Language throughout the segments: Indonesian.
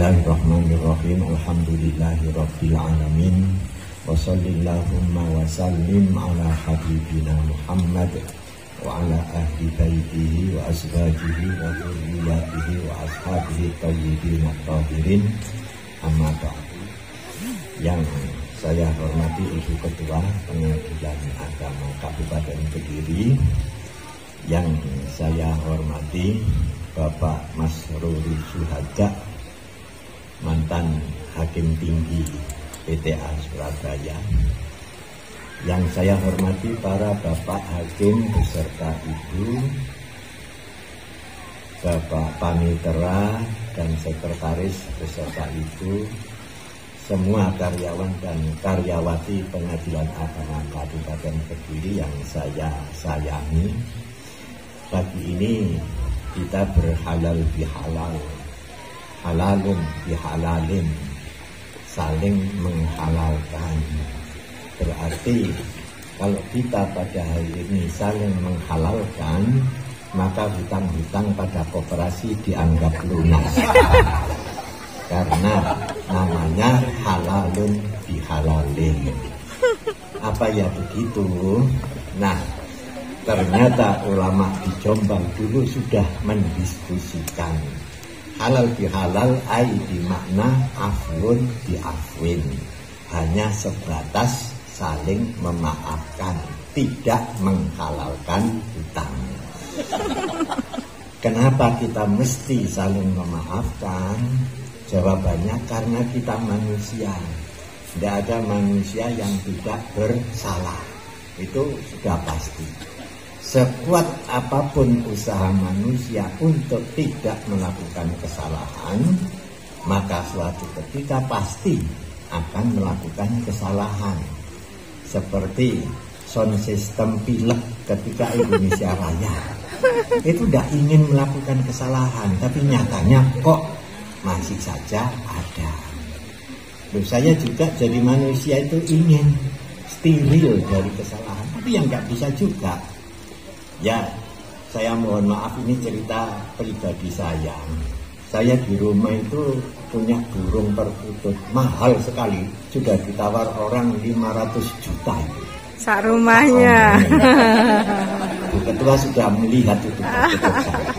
Bismillahirrahmanirrahim. Alhamdulillahirabbil alamin. Wa shallallahumma wa sallim ala habibina Muhammad wa ala ahli baitihi wa azwajihi wa dzurriyyatihi wa ashabihi thayyibin at-tahirin. Amma ba'du. Yang saya hormati Ibu Ketua Pengadilan Agama Kabupaten Kediri, yang saya hormati Bapak Masruri Suhada, mantan Hakim Tinggi PTA Surabaya, yang saya hormati para Bapak Hakim beserta Ibu, Bapak Panitera dan Sekretaris beserta Ibu, semua karyawan dan karyawati Pengadilan Agama Kabupaten Kediri yang saya sayangi. Pagi ini kita berhalal bihalal, halalun bihalalin, saling menghalalkan. Berarti kalau kita pada hari ini saling menghalalkan, maka hutang-hutang pada koperasi dianggap lunas. Karena namanya halalun bihalalin. Apa ya begitu? Nah, ternyata ulama di Jombang dulu sudah mendiskusikan halal bihalal ai di makna afwun biafwin, hanya sebatas saling memaafkan, tidak menghalalkan hutang. Kenapa kita mesti saling memaafkan? Jawabannya karena kita manusia. Tidak ada manusia yang tidak bersalah, itu sudah pasti. Sekuat apapun usaha manusia untuk tidak melakukan kesalahan, maka suatu ketika pasti akan melakukan kesalahan. Seperti sound system pilek ketika Indonesia Raya, itu tidak ingin melakukan kesalahan, tapi nyatanya kok masih saja ada. Loh, saya juga jadi manusia itu ingin steril dari kesalahan, tapi yang nggak bisa juga. Ya, saya mohon maaf, ini cerita pribadi saya. Saya di rumah itu punya burung perkutut mahal sekali, sudah ditawar orang 500 juta itu. Sak rumahnya. Bu Ketua sudah melihat itu perkutut saya.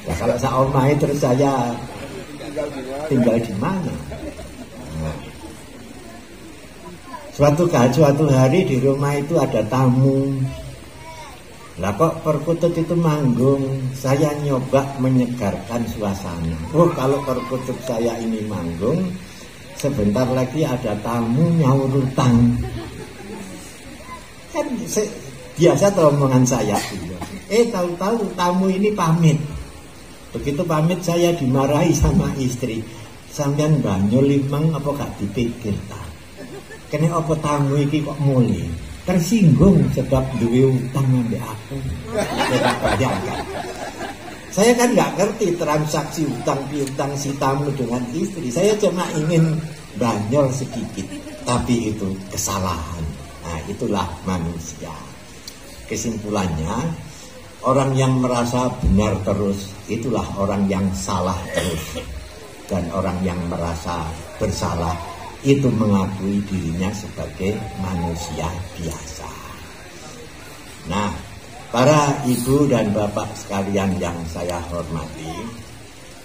Ya, kalau saya omai terus saya tinggal di mana? Nah, suatu hari di rumah itu ada tamu. Lah kok perkutut itu manggung, saya nyoba menyegarkan suasana. Oh, kalau perkutut saya ini manggung, sebentar lagi ada tamu nyaur utang. Kan biasa omongan saya. Tahu-tahu tamu ini pamit. Begitu pamit saya dimarahi sama istri. Sampeyan banyu limang apa gak dipikir ta? Kene apa tamu iki kok muli? Tersinggung sebab duwe utang ambek aku. Saya kan nggak ngerti transaksi utang piutang si tamu dengan istri. Saya cuma ingin banyol sedikit, tapi itu kesalahan. Nah, itulah manusia. Kesimpulannya, orang yang merasa benar terus, itulah orang yang salah terus. Dan orang yang merasa bersalah, itu mengakui dirinya sebagai manusia biasa. Nah, para ibu dan bapak sekalian yang saya hormati,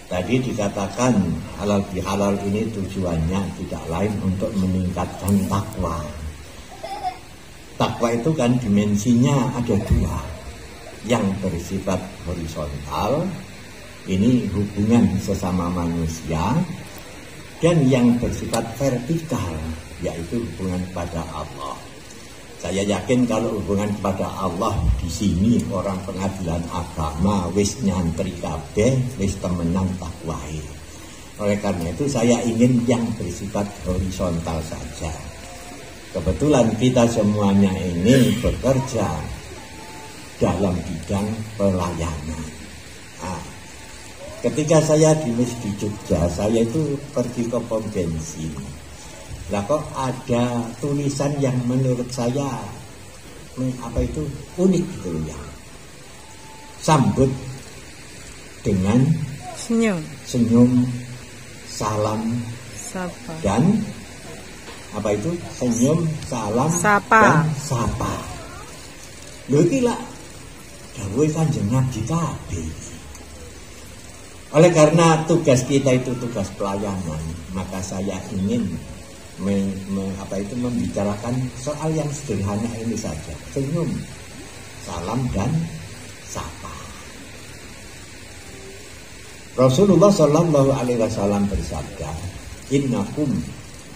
tadi dikatakan halal bihalal ini tujuannya tidak lain untuk meningkatkan takwa. Takwa itu kan dimensinya ada dua. Yang bersifat horizontal, ini hubungan sesama manusia, dan yang bersifat vertikal, yaitu hubungan kepada Allah. Saya yakin kalau hubungan kepada Allah di sini orang pengadilan agama wis nyantri kabeh, wis temenan takwai. Oleh karena itu saya ingin yang bersifat horizontal saja. Kebetulan kita semuanya ini bekerja dalam bidang pelayanan. Nah, ketika saya di Jogja, saya itu pergi ke pom bensin. Lah kok ada tulisan yang menurut saya unik gitu ya. Sambut dengan senyum salam, Sapa. dan apa itu? Senyum, salam, Sapa. dan sapa. Lho iki lak dawuhe Kanjeng Nabi kabeh. Oleh karena tugas kita itu tugas pelayanan, maka saya ingin membicarakan soal yang sederhana ini saja. Senyum, salam, dan sapa. Rasulullah Shallallahu Alaihi Wasallam bersabda, Innakum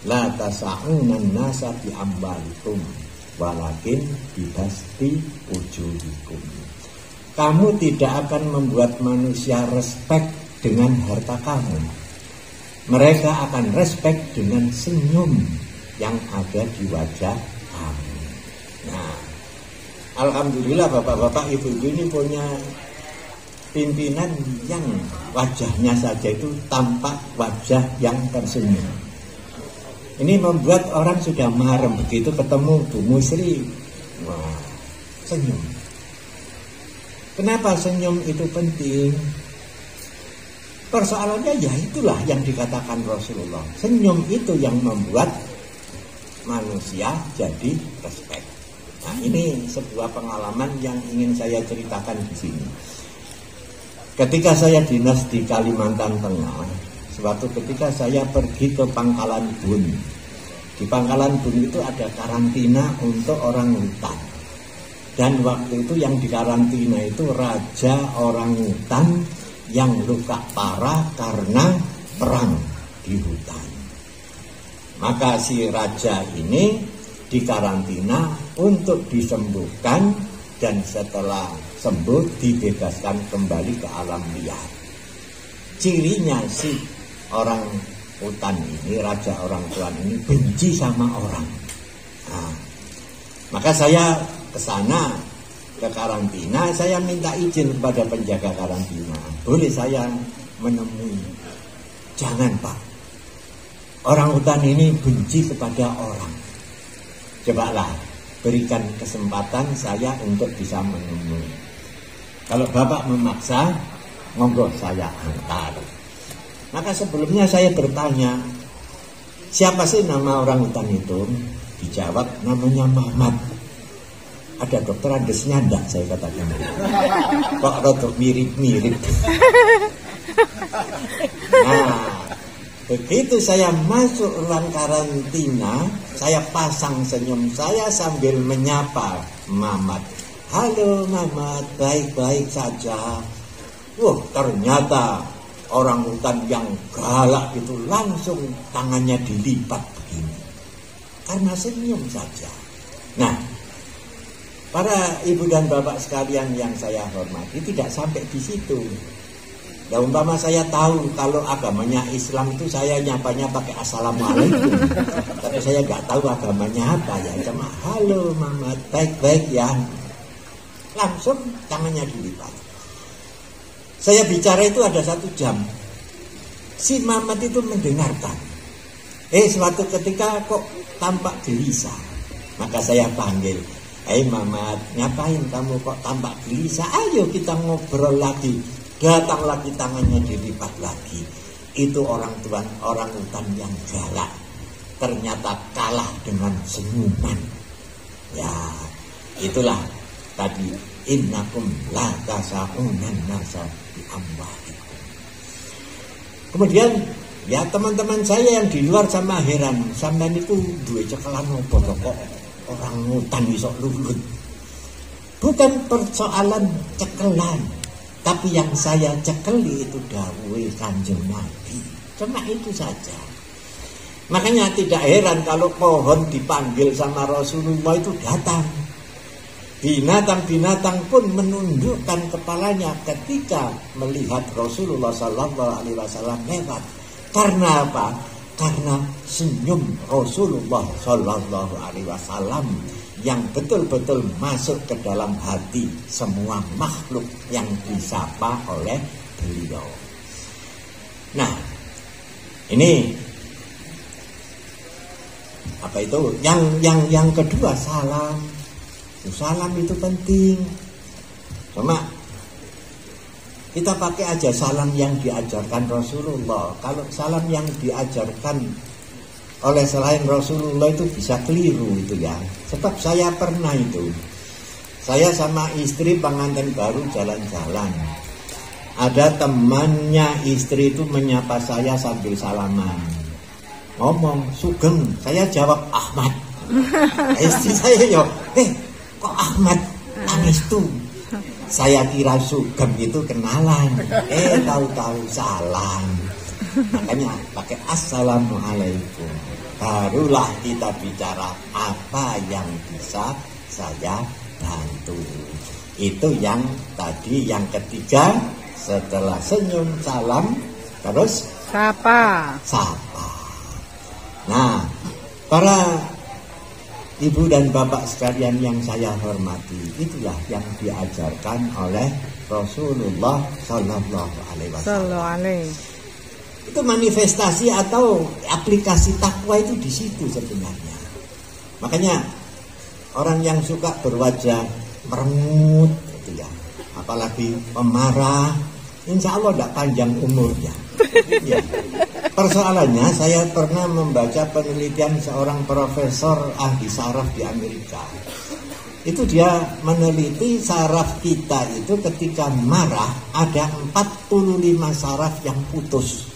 la tasa'unan nasa bi ambalikum walakin bidasti wujudikum. Kamu tidak akan membuat manusia respect dengan harta kamu. Mereka akan respect dengan senyum yang ada di wajah kamu. Nah, alhamdulillah bapak-bapak, ibu-ibu ini punya pimpinan yang wajahnya saja itu tampak wajah yang tersenyum. Ini membuat orang sudah marem begitu ketemu Bu Musri, wah, senyum. Kenapa senyum itu penting? Persoalannya ya itulah yang dikatakan Rasulullah. Senyum itu yang membuat manusia jadi respect. Nah, ini sebuah pengalaman yang ingin saya ceritakan di sini. Ketika saya dinas di Kalimantan Tengah, suatu ketika saya pergi ke Pangkalan Bun. Di Pangkalan Bun itu ada karantina untuk orang hutan. Dan waktu itu yang dikarantina itu raja orang hutan yang luka parah karena perang di hutan. Maka si raja ini dikarantina untuk disembuhkan dan setelah sembuh dibebaskan kembali ke alam liar. Cirinya si orang hutan ini, raja orang hutan ini benci sama orang. Nah, maka saya ke sana, ke karantina, saya minta izin kepada penjaga karantina. Boleh saya menemui? Jangan Pak, orang hutan ini benci kepada orang. Cobalah berikan kesempatan saya untuk bisa menemui. Kalau Bapak memaksa, monggo saya antar. Maka sebelumnya saya bertanya, siapa sih nama orang hutan itu? Dijawab, namanya Mamat. Ada dokter Andesnya enggak, saya katakan. Kok rada mirip-mirip. Nah, begitu saya masuk ruang karantina, saya pasang senyum saya sambil menyapa Mamat. Halo Mamat, baik-baik saja. Wah, ternyata orang hutan yang galak itu langsung tangannya dilipat begini. Karena senyum saja. Nah, para ibu dan bapak sekalian yang saya hormati, tidak sampai di situ. Ya umpama saya tahu kalau agamanya Islam itu saya nyapanya pakai assalamualaikum. Tapi saya nggak tahu agamanya apa ya. Cuma halo Mamat, baik-baik ya. Langsung tangannya dilipat. Saya bicara itu ada 1 jam. Si Mamat itu mendengarkan. Suatu ketika kok tampak gelisah. Maka saya panggil. Mamat, ngapain kamu kok tampak gelisah? Ayo kita ngobrol lagi. Datang lagi tangannya dilipat lagi. Itu orang hutan yang galak. Ternyata kalah dengan senyuman. Ya, itulah tadi. Innakum la tasa'unan nasa bi amwalikum. Kemudian ya teman-teman saya yang di luar sama heran. Sampean itu duwe cekelan opo kok orang hutan iso lulut. Bukan persoalan cekelan, tapi yang saya cekeli itu dawuhe Kanjeng Nabi. Cuma itu saja. Makanya tidak heran kalau pohon dipanggil sama Rasulullah itu datang. Binatang-binatang pun menundukkan kepalanya ketika melihat Rasulullah Sallallahu Alaihi Wasallam lewat. Karena apa? Karena senyum Rasulullah Sallallahu Alaihi Wasallam yang betul-betul masuk ke dalam hati semua makhluk yang disapa oleh beliau. Nah, ini apa itu? Yang kedua, salam. Salam itu penting. Cuma Kita pakai aja salam yang diajarkan Rasulullah. Kalau salam yang diajarkan oleh selain Rasulullah itu bisa keliru itu ya. Sebab saya pernah itu. Saya sama istri pengantin baru jalan-jalan. Ada temannya istri itu menyapa saya sambil salaman. Ngomong, Sugeng. Saya jawab, Ahmad. Istri saya ya, kok Ahmad? Nangis tuh. Saya kira Sugeng itu kenalan. Tahu-tahu salam. Makanya pakai assalamualaikum. Barulah kita bicara apa yang bisa saya bantu. Itu yang tadi, yang ketiga. Setelah senyum, salam, terus sapa. Nah, para ibu dan bapak sekalian yang saya hormati, itulah yang diajarkan oleh Rasulullah Sallallahu Alaihi Wasallam. Itu manifestasi atau aplikasi takwa itu di situ sebenarnya. Makanya orang yang suka berwajah merengut, gitu ya, apalagi pemarah, insya Allah tidak panjang umurnya. Ya. Persoalannya, saya pernah membaca penelitian seorang profesor ahli saraf di Amerika. Itu dia meneliti saraf kita itu ketika marah ada 45 saraf yang putus.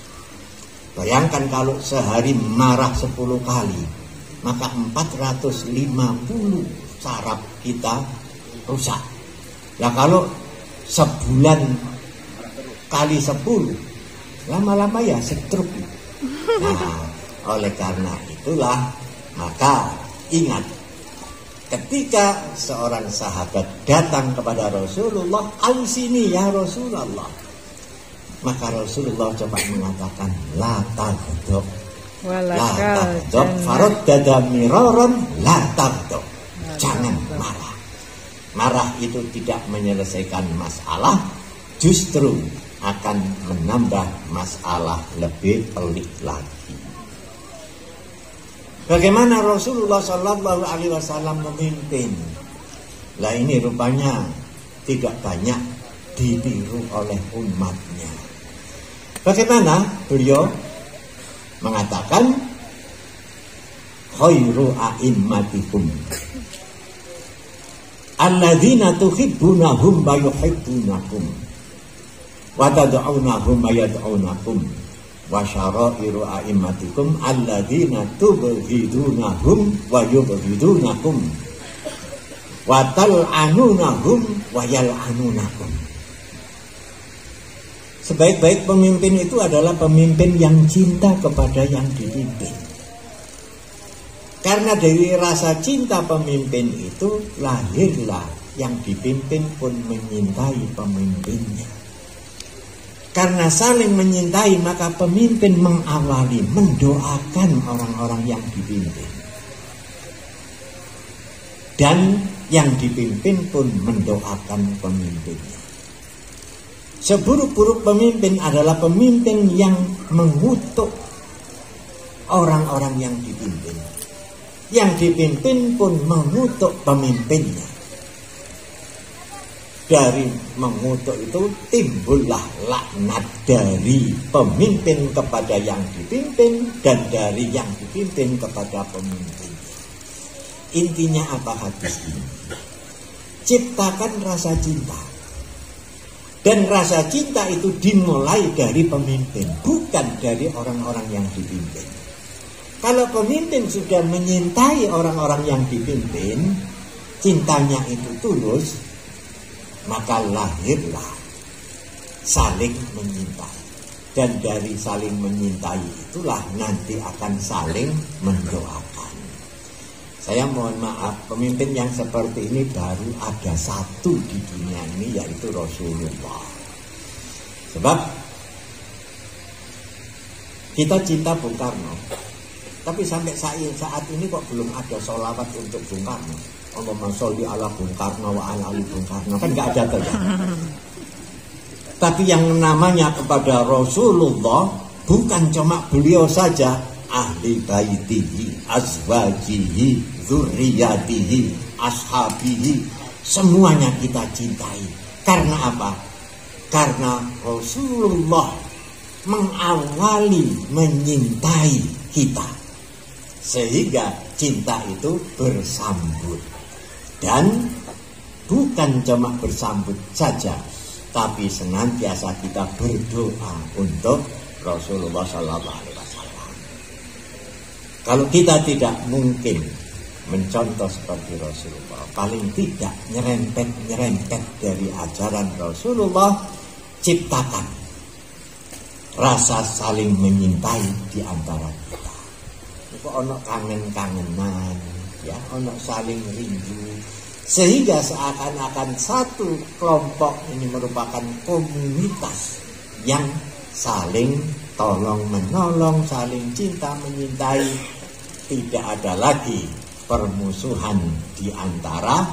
Bayangkan kalau sehari marah 10 kali, maka 450 saraf kita rusak. Ya kalau sebulan kali 10, lama-lama ya stroke. Nah, oleh karena itulah, maka ingat, ketika seorang sahabat datang kepada Rasulullah, "Ausini ya Rasulullah," maka Rasulullah coba mengatakan, "La taghdab, la taghdab, faraddada miraran, la taghdab." Jangan marah. Marah itu tidak menyelesaikan masalah, justru akan menambah masalah lebih pelik lagi. Bagaimana Rasulullah Shallallahu Alaihi Wasallam memimpin? Lah ini rupanya tidak banyak ditiru oleh umatnya. Bagaimana beliau mengatakan, khairu a'immatikum alladzina tuhibbunahum wa yuhibbunakum wa tad'unahum wa yad'unakum wa syara'iru a'immatikum alladzina tubghidunahum wa yubghidunakum wa tal'anunahum wa yal'anunakum. Sebaik-baik pemimpin itu adalah pemimpin yang cinta kepada yang dipimpin. Karena dari rasa cinta pemimpin itu lahirlah yang dipimpin pun menyintai pemimpinnya. Karena saling menyintai, maka pemimpin mengawali, mendoakan orang-orang yang dipimpin. Dan yang dipimpin pun mendoakan pemimpinnya. Seburuk-buruk pemimpin adalah pemimpin yang mengutuk orang-orang yang dipimpin. Yang dipimpin pun mengutuk pemimpinnya. Dari mengutuk itu timbullah laknat dari pemimpin kepada yang dipimpin dan dari yang dipimpin kepada pemimpin. Intinya apa hadis ini? Ciptakan rasa cinta. Dan rasa cinta itu dimulai dari pemimpin, bukan dari orang-orang yang dipimpin. Kalau pemimpin sudah menyintai orang-orang yang dipimpin, cintanya itu tulus, maka lahirlah saling menyintai. Dan dari saling menyintai itulah nanti akan saling mendoakan. Saya mohon maaf, pemimpin yang seperti ini baru ada satu di dunia ini, yaitu Rasulullah. Sebab kita cinta Bung Karno, tapi sampai saat ini kok belum ada sholawat untuk Bung Karno. Allahumma sholli ala Bung Karno wa ala ali Bung Karno, kan nggak ada tuh ya. Tapi yang namanya kepada Rasulullah bukan cuma beliau saja, ahli baitihi, azwajihi, dzurriyyatihi, ashabihi, semuanya kita cintai. Karena apa? Karena Rasulullah mengawali menyintai kita, sehingga cinta itu bersambut. Dan bukan cuma bersambut saja, tapi senantiasa kita berdoa untuk Rasulullah SAW. Kalau kita tidak mungkin mencontoh seperti Rasulullah, paling tidak nyerempet dari ajaran Rasulullah, ciptakan rasa saling menyintai di antara kita. Itu ono kangen-kangenan, ya, ono saling rindu, sehingga seakan-akan satu kelompok ini merupakan komunitas yang saling tolong menolong, saling cinta menyintai. Tidak ada lagi permusuhan di antara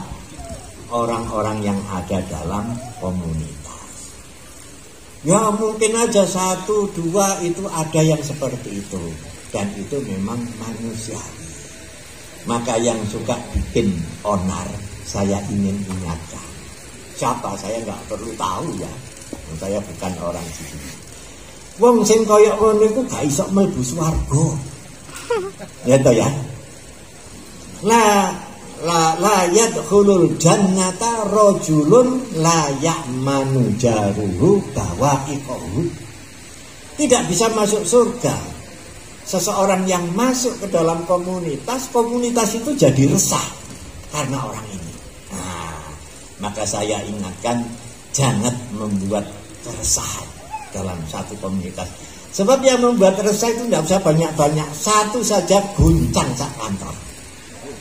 orang-orang yang ada dalam komunitas. Ya mungkin aja 1, 2 itu ada yang seperti itu, dan itu memang manusiawi. Maka yang suka bikin onar, saya ingin ingatkan. Siapa saya nggak perlu tahu ya, saya bukan orang sini. Wong sing kaya ngono iku gak iso mlebu swarga. Ya toh ya. La yadkhulul jannata rajulun la ya'manu jaruhu bawa'iqahu. Tidak bisa masuk surga seseorang yang masuk ke dalam komunitas itu jadi resah karena orang ini. Nah, maka saya ingatkan, jangan membuat keresahan dalam satu komunitas. Sebab yang membuat resah itu tidak usah banyak-banyak, satu saja guncang sak kantor.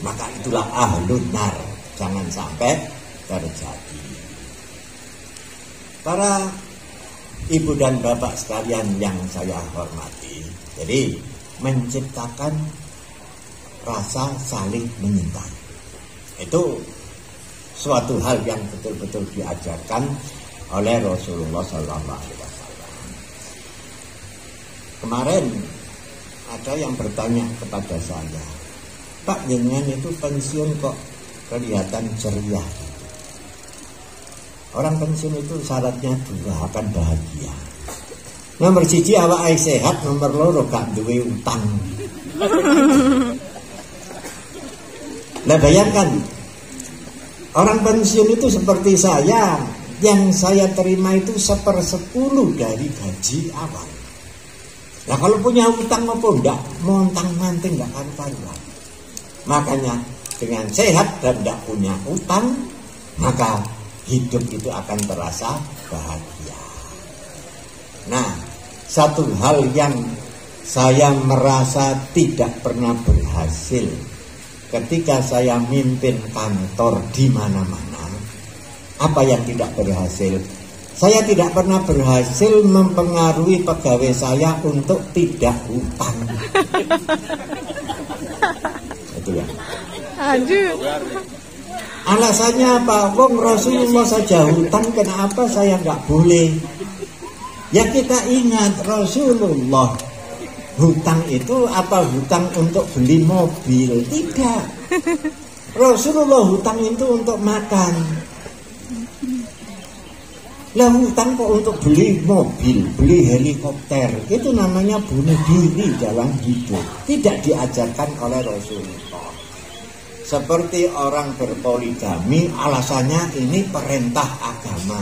Maka itulah ahlun nar. Jangan sampai terjadi. Para ibu dan bapak sekalian yang saya hormati, jadi menciptakan rasa saling menyintai itu suatu hal yang betul-betul diajarkan oleh Rasulullah SAW. Kemarin ada yang bertanya kepada saya, Pak, jenengan itu pensiun kok kelihatan ceria. Orang pensiun itu syaratnya 2, akan bahagia. Nomor 1 awake sehat, nomor 2 gak duwe utang. Nah bayangkan, orang pensiun itu seperti saya, yang saya terima itu 1/10 dari gaji awal. Nah kalau punya utang apa enggak, montang-manting enggak karuan. Makanya dengan sehat dan tidak punya utang, maka hidup itu akan terasa bahagia. Nah, satu hal yang saya merasa tidak pernah berhasil ketika saya mimpin kantor di mana-mana. Apa yang tidak berhasil? Saya tidak pernah berhasil mempengaruhi pegawai saya untuk tidak hutang. Itu ya. Aduh. Alasannya apa? Wong Rasulullah saja hutang, kenapa saya nggak boleh? Ya kita ingat Rasulullah hutang itu apa hutang untuk beli mobil? Tidak. Rasulullah hutang itu untuk makan. Lah hutang kok untuk beli mobil, beli helikopter, itu namanya bunuh diri dalam hidup. Tidak diajarkan oleh Rasulullah. Seperti orang berpoligami, alasannya ini perintah agama.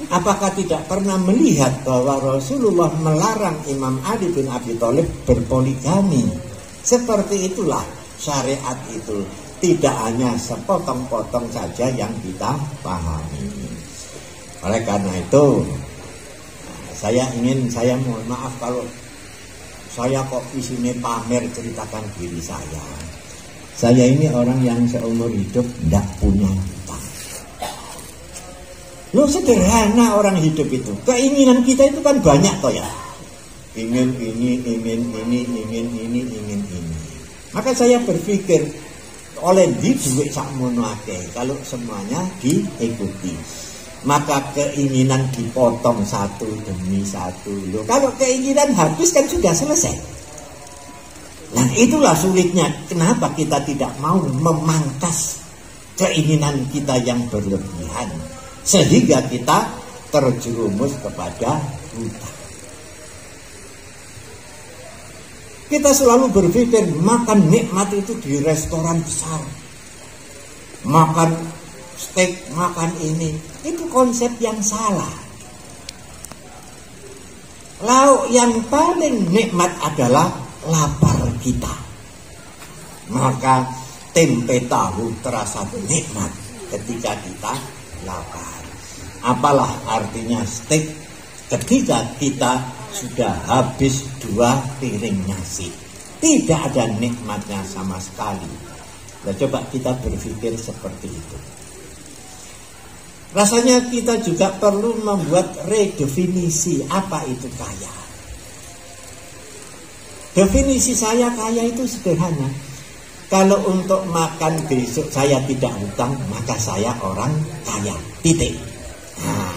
Apakah tidak pernah melihat bahwa Rasulullah melarang Imam Ali bin Abi Thalib berpoligami? Seperti itulah syariat itu. Tidak hanya sepotong-potong saja yang kita pahami. Oleh karena itu, saya mohon maaf kalau saya kok isinya pamer ceritakan diri saya. Saya ini orang yang seumur hidup tidak punya hutang. Loh sederhana orang hidup itu. Keinginan kita itu kan banyak toh ya. Ingin ini. Maka saya berpikir oleh di duit sakmono akeh kalau semuanya diikuti. Maka keinginan dipotong satu demi satu. Loh, kalau keinginan habis kan sudah selesai. Nah itulah sulitnya. Kenapa kita tidak mau memangkas keinginan kita yang berlebihan, sehingga kita terjerumus kepada hutang. Kita selalu berpikir makan nikmat itu di restoran besar, makan steak, makan ini. Itu konsep yang salah. Lauk yang paling nikmat adalah lapar kita. Maka tempe tahu terasa nikmat ketika kita lapar. Apalah artinya steak ketika kita sudah habis 2 piring nasi. Tidak ada nikmatnya sama sekali. Nah, coba kita berpikir seperti itu. Rasanya kita juga perlu membuat redefinisi apa itu kaya. Definisi saya kaya itu sederhana. Kalau untuk makan besok saya tidak hutang, maka saya orang kaya. Titik. Nah,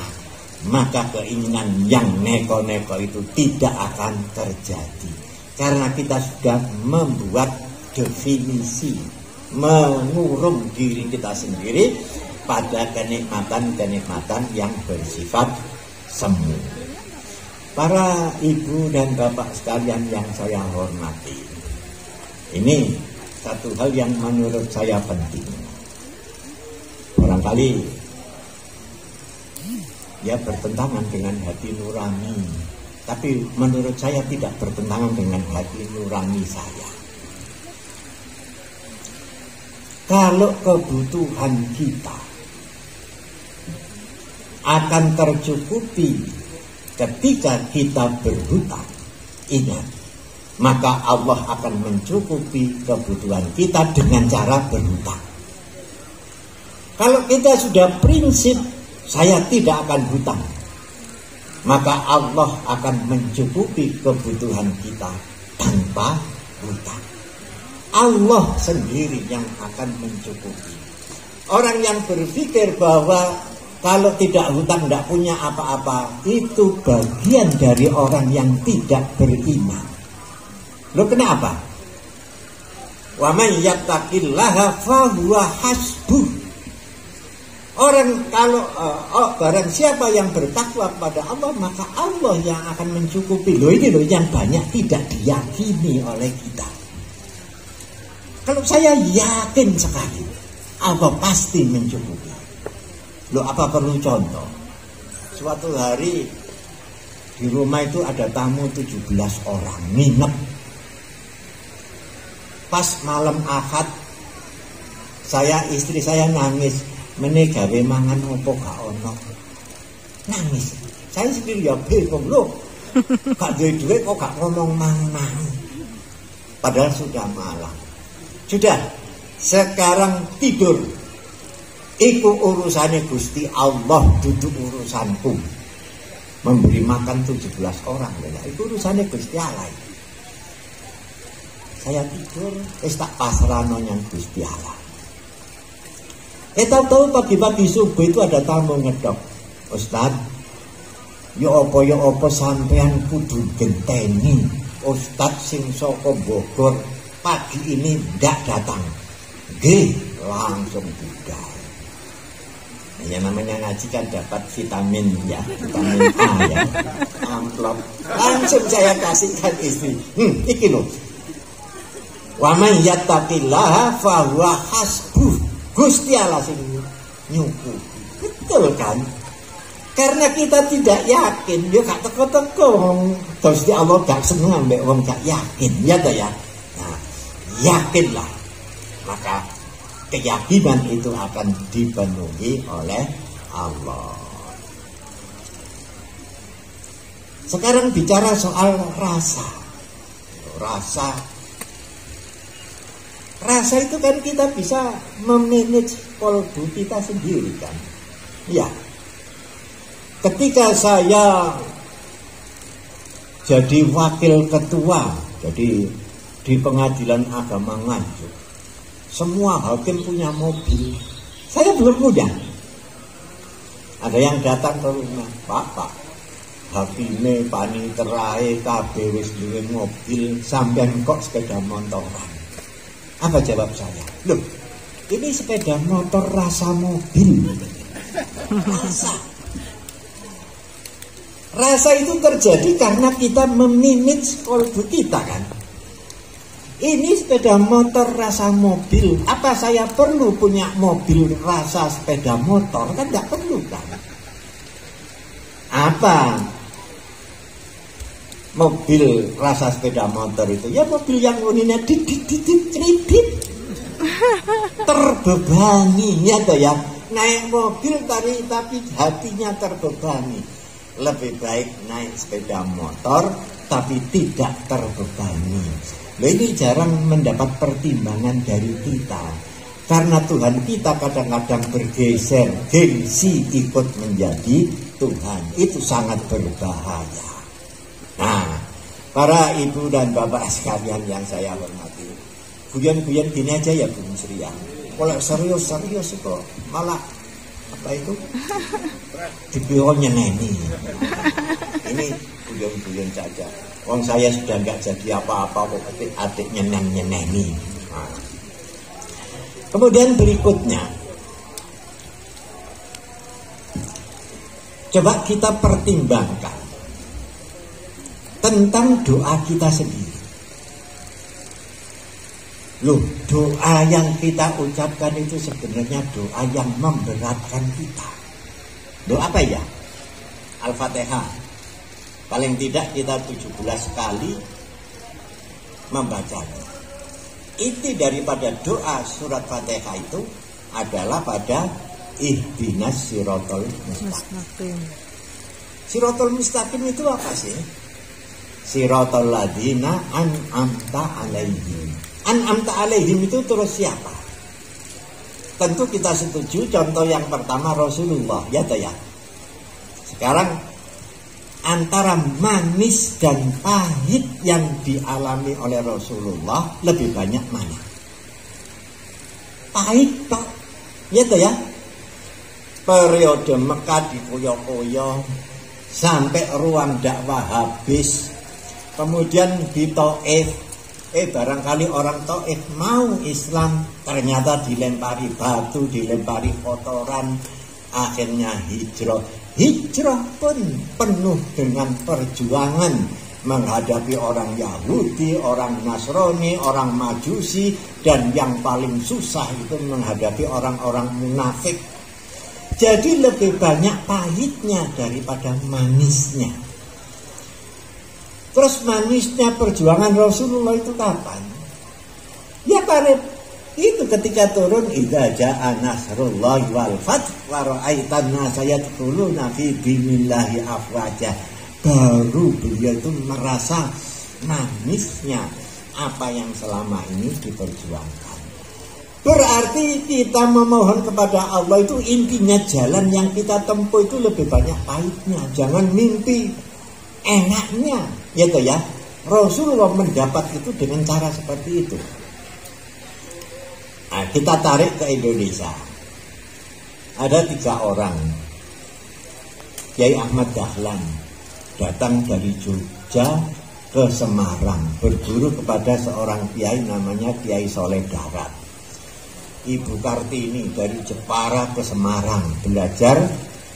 maka keinginan yang neko-neko itu tidak akan terjadi. Karena kita sudah membuat definisi, mengurung diri kita sendiri pada kenikmatan-kenikmatan yang bersifat semu. Para ibu dan bapak sekalian yang saya hormati, ini satu hal yang menurut saya penting. Barangkali ya bertentangan dengan hati nurani, tapi menurut saya tidak bertentangan dengan hati nurani saya. Kalau kebutuhan kita akan tercukupi ketika kita berhutang, ingat, maka Allah akan mencukupi kebutuhan kita dengan cara berhutang. Kalau kita sudah prinsip saya tidak akan hutang, maka Allah akan mencukupi kebutuhan kita tanpa hutang. Allah sendiri yang akan mencukupi. Orang yang berpikir bahwa kalau tidak hutang tidak punya apa-apa, itu bagian dari orang yang tidak beriman. Loh, kenapa? Wa may yattaqillaha fahuwa hasbuh. Orang kalau barang siapa yang bertakwa kepada Allah, maka Allah yang akan mencukupi. Loh, ini loh yang banyak tidak diyakini oleh kita. Kalau saya yakin sekali, Allah pasti mencukupi. Loh, apa perlu contoh? Suatu hari di rumah itu ada tamu 17 orang nginep. Pas malam Ahad, istri saya nangis. Mene gawe mangan opo gak ono. Nangis. Saya sendiri ya bingung, loh. Gak duwe kok gak ngomong mangan. Padahal sudah malam. Sudah, sekarang tidur. Iku urusannya Gusti Allah, duduk urusanku. Memberi makan 17 orang. Itu urusannya Gusti Allah. Saya tidur, tak pasrano yang Gusti Allah. Tahu pagi-pagi subuh itu ada tamu ngedok. Ustaz, ya apa sampean kudu genteni Ustaz sing saka Bogor pagi ini ndak datang. Nggih, langsung budal. Ya namanya ngaji kan dapat vitamin ya, vitamin A ya. Amplop. Langsung saya kasihkan istri. Iki lho. Wa man yattaqillaha fa huwa hasbuh. Gusti Allah sing nyukupi. Betul kan? Karena kita tidak yakin, ya gak teko-teko. Gusti Allah gak seneng ambek wong gak yakin, ya toh ya. Nah, yakinlah. Maka keyakinan itu akan dipenuhi oleh Allah. Sekarang bicara soal rasa. Rasa itu kan kita bisa memanage kolbu kita sendiri kan. Ya. Ketika saya jadi wakil ketua, jadi di pengadilan agama Nganjuk, semua hakim punya mobil. Saya belum punya. Ada yang datang ke rumah, Pak, hakime paniterae kabeh wis duwe mobil, sampean kok sepeda motoran. Apa jawab saya? Loh, ini sepeda motor rasa mobil. Rasa. Rasa itu terjadi karena kita memanage kolbu kita kan. Ini sepeda motor rasa mobil. Apa saya perlu punya mobil rasa sepeda motor? Kan nggak perlu kan. Apa mobil rasa sepeda motor itu? Ya mobil yang uninya didit terbebani ya toh ya. Naik mobil tapi hatinya terbebani. Lebih baik naik sepeda motor tapi tidak terbebani. Ini jarang mendapat pertimbangan dari kita. Karena Tuhan kita kadang-kadang bergeser, gengsi ikut menjadi Tuhan. Itu sangat berbahaya. Nah, para ibu dan bapak sekalian yang saya hormati, guyon-guyon gini aja ya Bu Sri ya. Kalau serius-serius kok malah apa itu? Dibilang nyeneni. Ini guyon-guyon saja. Wong saya sudah nggak jadi apa-apa kok adik nyeneni. Nah. Kemudian berikutnya, coba kita pertimbangkan tentang doa kita sendiri. Loh, doa yang kita ucapkan itu sebenarnya doa yang memberatkan kita. Doa apa ya? Al-Fatihah. Paling tidak kita 17 kali membacanya. Inti daripada doa surat Fatihah itu adalah pada ihdinas siratal mustaqim. Siratal mustaqim itu apa sih? Siratal ladzina an'amta alaihim. An'amta alaihim itu terus siapa? Tentu kita setuju contoh yang pertama Rasulullah, ya toh ya. Sekarang antara manis dan pahit yang dialami oleh Rasulullah lebih banyak mana? Pahit Pak, ya toh ya. Periode Mekah dikoyo-koyo sampai ruang dakwah habis. Kemudian di Taif, barangkali orang Taif mau Islam, ternyata dilempari batu, dilempari kotoran, akhirnya hijrah. Hijrah pun penuh dengan perjuangan menghadapi orang Yahudi, orang Nasrani, orang Majusi, dan yang paling susah itu menghadapi orang-orang munafik. Jadi lebih banyak pahitnya daripada manisnya. Terus manisnya perjuangan Rasulullah itu kapan? Ya karena itu ketika turun idza jaa nasrullahi wal fath wa ra'aitan nasa yadkhuluna fi dinillahi afwaja. Baru beliau itu merasa manisnya apa yang selama ini diperjuangkan. Berarti kita memohon kepada Allah itu intinya jalan yang kita tempuh itu lebih banyak pahitnya. Jangan mimpi enaknya, ya toh ya. Rasulullah mendapat itu dengan cara seperti itu. Nah, kita tarik ke Indonesia. Ada 3 orang. Kiai Ahmad Dahlan datang dari Jogja ke Semarang berguru kepada seorang kiai namanya Kiai Soleh Darat. Ibu Kartini dari Jepara ke Semarang belajar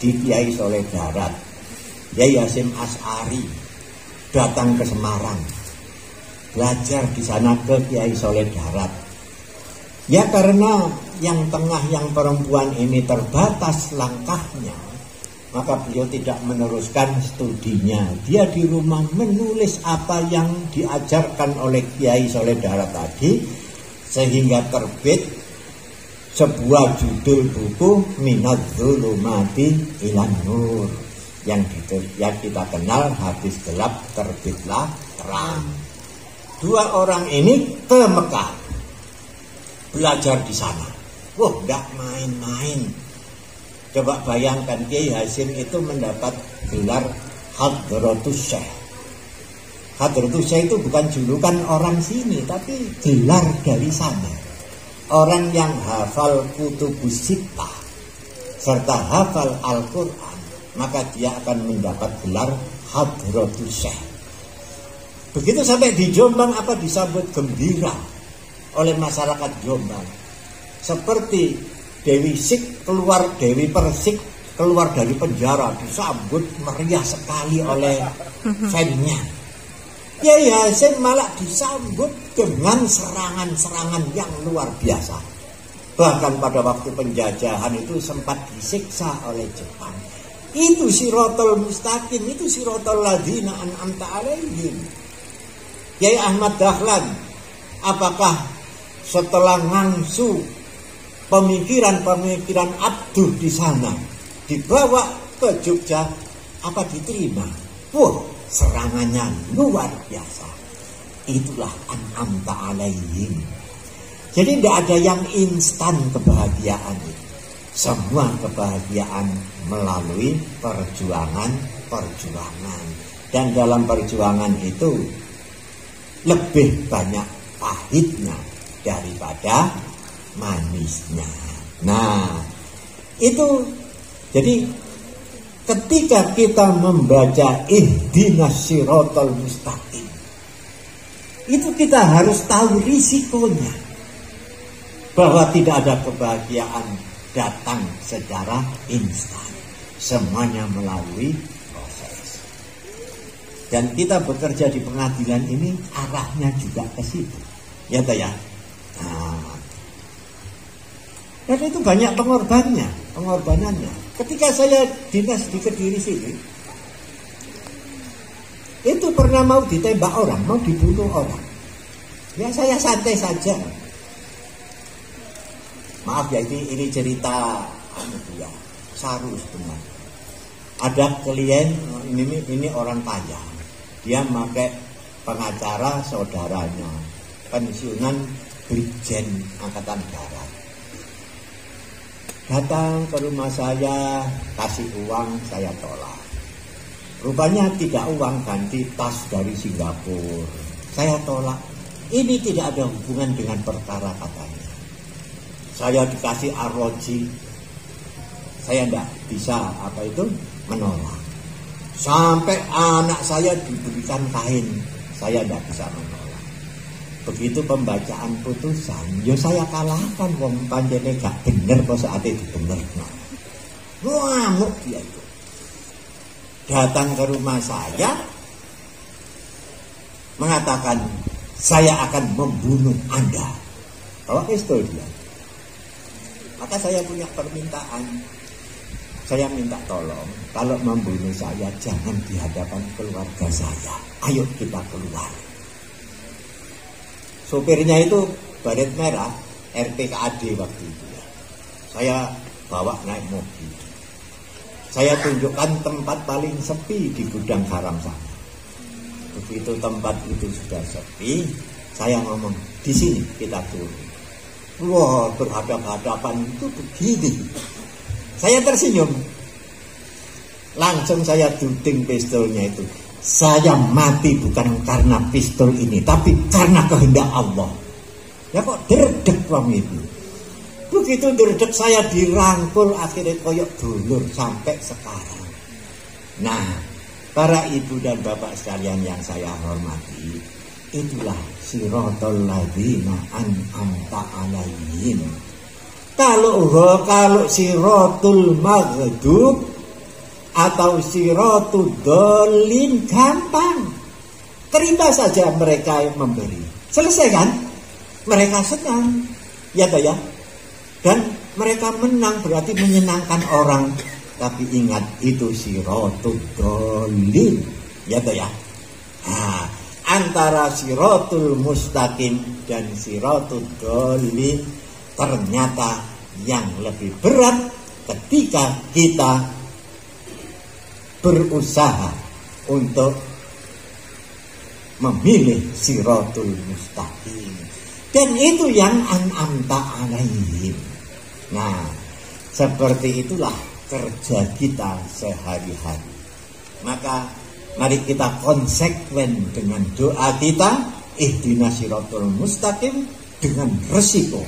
di Kiai Soleh Darat. Kiai Hasyim Asy'ari datang ke Semarang belajar di sana ke Kiai Soleh Darat. Ya karena yang tengah yang perempuan ini terbatas langkahnya, maka beliau tidak meneruskan studinya. Dia di rumah menulis apa yang diajarkan oleh Kiai Soleh Darat tadi, sehingga terbit sebuah judul buku Minadz-Dzulumati Ilan Nur, yang kita kenal habis gelap terbitlah terang. 2 orang ini ke Mekah belajar di sana. Wah, enggak main-main. Coba bayangkan Kiai Hasyim itu mendapat gelar Hadratus Syekh. Hadratus Syekh itu bukan julukan orang sini, tapi gelar dari sana. Orang yang hafal Kutubus Sittah serta hafal Al-Quran, maka dia akan mendapat gelar Hadratus Syekh. Begitu sampai di Jombang, apa disambut gembira oleh masyarakat Jombang. Seperti Dewi Persik keluar dari penjara disambut meriah sekali oleh fannya. Kiai Hasim malah disambut dengan serangan-serangan yang luar biasa. Bahkan pada waktu penjajahan itu sempat disiksa oleh Jepang. Itu Siratal Mustaqim, itu Siratal Ladzina An'amta 'alaihim. Kiai Ahmad Dahlan, apakah setelah ngangsu pemikiran-pemikiran abduh di sana dibawa ke Jogja, apa diterima? Wah, serangannya luar biasa. Itulah An'amta 'alaihim. Jadi tidak ada yang instan kebahagiaan itu. Semua kebahagiaan melalui perjuangan. Dan dalam perjuangan itu lebih banyak pahitnya daripada manisnya. Nah, itu jadi ketika kita membaca Ihdinas Siratal Mustaqim, itu kita harus tahu risikonya, bahwa tidak ada kebahagiaan datang secara instan. Semuanya melalui proses. Dan kita bekerja di pengadilan ini arahnya juga ke situ. Ya toh ya. Nah, dan itu banyak pengorbanannya. Ketika saya dinas di Kediri sini, itu pernah mau ditembak orang, mau dibunuh orang. Ya saya santai saja. Maaf ya, ini cerita ya, saru sebenarnya. Ada klien, ini orang kaya. Dia pakai pengacara saudaranya, pensiunan Brigjen Angkatan Darat. Datang ke rumah saya, kasih uang, saya tolak. Rupanya tidak uang ganti tas dari Singapura. Saya tolak. Ini tidak ada hubungan dengan perkara katanya. Saya dikasih arloji, saya tidak bisa menolak. Sampai anak saya diberikan kain, saya tidak bisa menolak. Begitu pembacaan putusan, yo saya kalahkan, wong panjene gak bener kok saat itu bener. Ngamuk dia itu. Datang ke rumah saya, mengatakan saya akan membunuh Anda. Bawa pistol dia. Maka saya punya permintaan. Saya minta tolong, kalau membunuh saya jangan di hadapan keluarga saya. Ayo kita keluar. Sopirnya itu baret merah, RPKAD waktu itu ya. Saya bawa naik mobil. Saya tunjukkan tempat paling sepi di gudang garam sana. Begitu tempat itu sudah sepi, saya ngomong, di sini kita turun. Wah, berhadapan-hadapan itu begini. Saya tersenyum. Langsung saya duding pistolnya itu. Saya mati bukan karena pistol ini, tapi karena kehendak Allah. Ya kok derdek wong itu. Begitu derdek saya dirangkul, akhirnya koyok dulur sampai sekarang. Nah, para ibu dan bapak sekalian yang saya hormati, itulah Siratal Ladzina An'amta 'alaihim. Kalau Siratul Maghdub atau Siratul Dhalin gampang. Terima saja mereka yang memberi. Selesai kan? Mereka senang. Ya toh ya. Dan mereka menang berarti menyenangkan orang. Tapi ingat itu Siratul Dhalin. Ya toh ya. Nah, antara Siratul Mustaqim dan Siratul Dhalin ternyata yang lebih berat ketika kita berusaha untuk memilih Siratul Mustaqim. Dan itu yang An'amta 'alaihim. Nah, seperti itulah kerja kita sehari-hari. Maka mari kita konsekuen dengan doa kita, Ihdinas Siratal Mustaqim, dengan resiko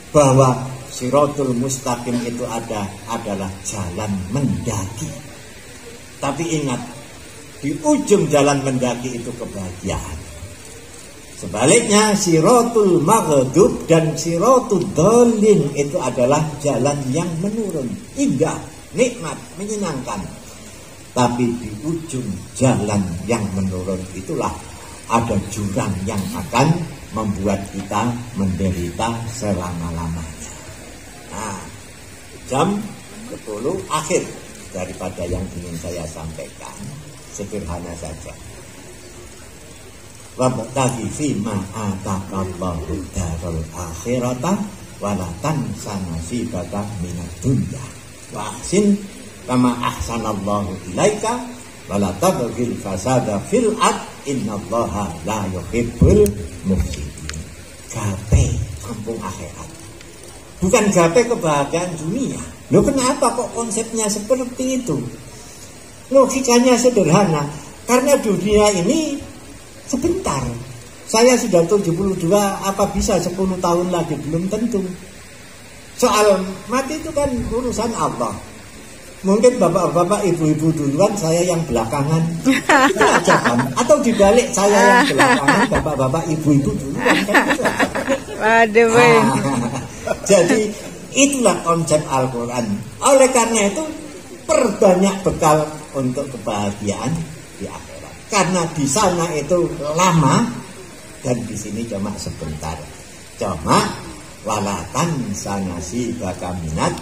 bahwa Siratul Mustaqim itu adalah jalan mendaki. Tapi ingat, di ujung jalan mendaki itu kebahagiaan. Sebaliknya Siratul Maghdub dan Siratul Dhalin itu adalah jalan yang menurun. Indah, nikmat, menyenangkan. Tapi di ujung jalan yang menurun itulah ada jurang yang akan membuat kita menderita selama-lamanya. Nah, jam 10 akhir daripada yang ingin saya sampaikan. Sederhana saja. Wabtaghi fima ataqallahu darul akhirata wala tansa nasibaka minad dunya. Wa ahsin kama ahsanallahu ilaika wala tabghil fasada fil ard innallaha la yuhibbul mufsidin. Gape kampung akhirat. Bukan gape kebahagiaan dunia. Loh, kenapa kok konsepnya seperti itu? Logikanya sederhana. Karena dunia ini sebentar. Saya sudah 72, apa bisa 10 tahun lagi? Belum tentu. Soal mati itu kan urusan Allah. Mungkin bapak-bapak, ibu-ibu duluan, saya yang belakangan. Itu aja kan? Atau dibalik, saya yang belakangan, bapak-bapak, ibu-ibu duluan kan? Itu aja. Waduh, Jadi itulah konsep Al-Quran. Oleh karena itu perbanyak bekal untuk kebahagiaan di akhirat. Karena di sana itu lama dan di sini cuma sebentar. Cuma walatan sanasi bakaminat.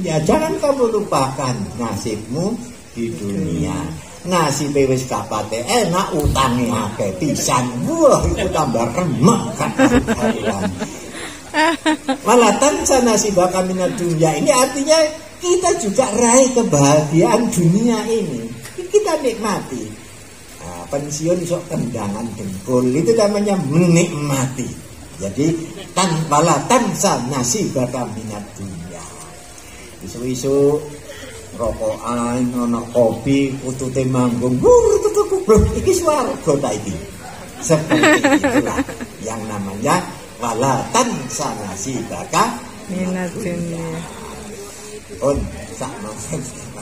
Ya jangan kamu lupakan nasibmu di dunia. Nasib wis kapate enak, utange akeh pisan. Wah, itu tambah remek kan. Walatan sanasi bakaminat dunia. Ini artinya kita juga raih kebahagiaan dunia ini. Kita nikmati. Nah, pensiun sok tendangan dengkul itu namanya menikmati. Jadi walatan sanasi bakaminat dunia. Isu-isu rokokan, ana kopi, utute manggung. Iki swarga ta iki. Seperti itulah yang namanya walatan sanasi bakaminat dunia.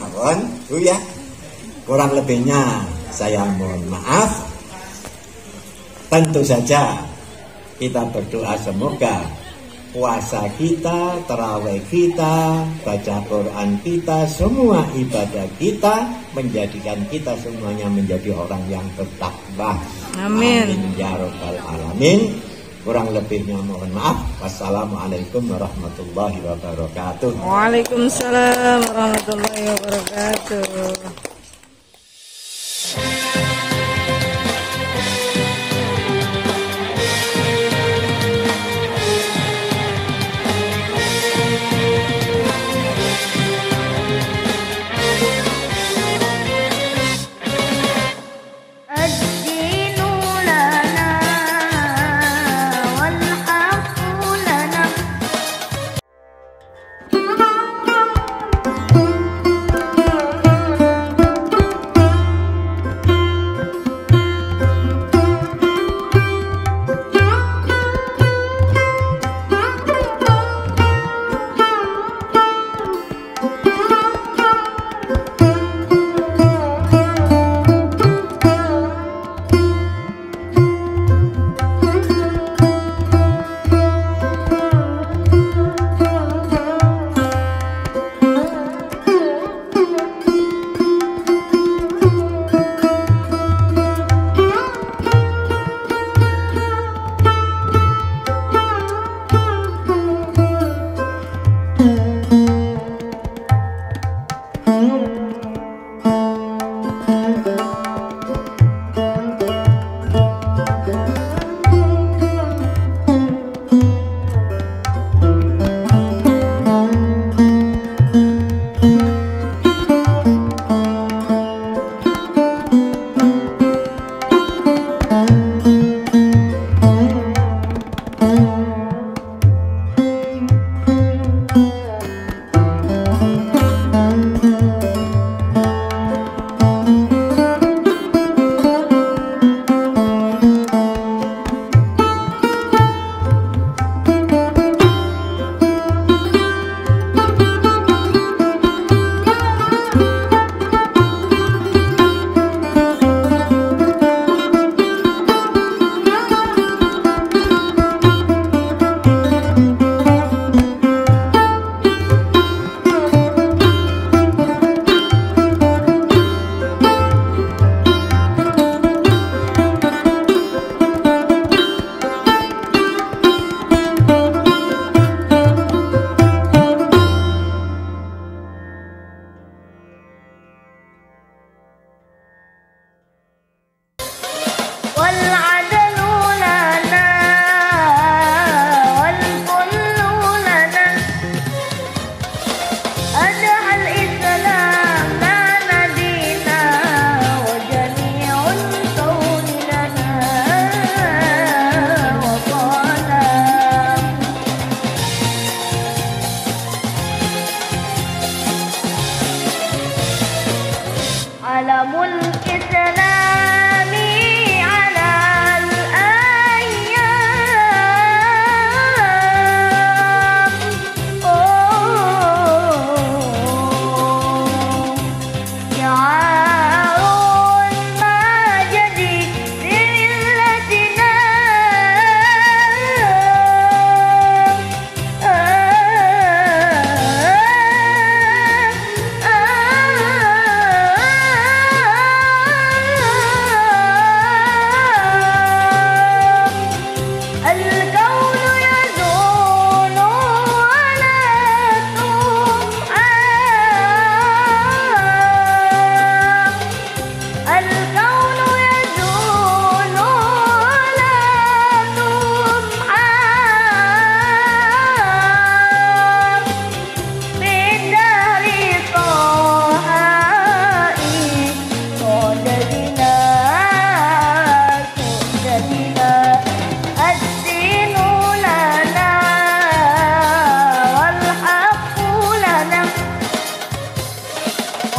Mawon, ya. Kurang lebihnya saya mohon maaf. Tentu saja kita berdoa semoga puasa kita, tarawih kita, baca Quran kita, semua ibadah kita menjadikan kita semuanya menjadi orang yang bertakwa. Amin. Amin ya rabbal alamin. Kurang lebihnya mohon maaf. Wassalamualaikum warahmatullahi wabarakatuh. Waalaikumsalam warahmatullahi wabarakatuh.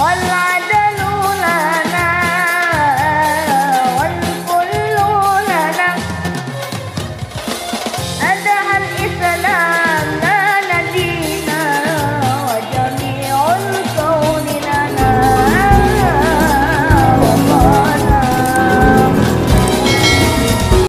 Online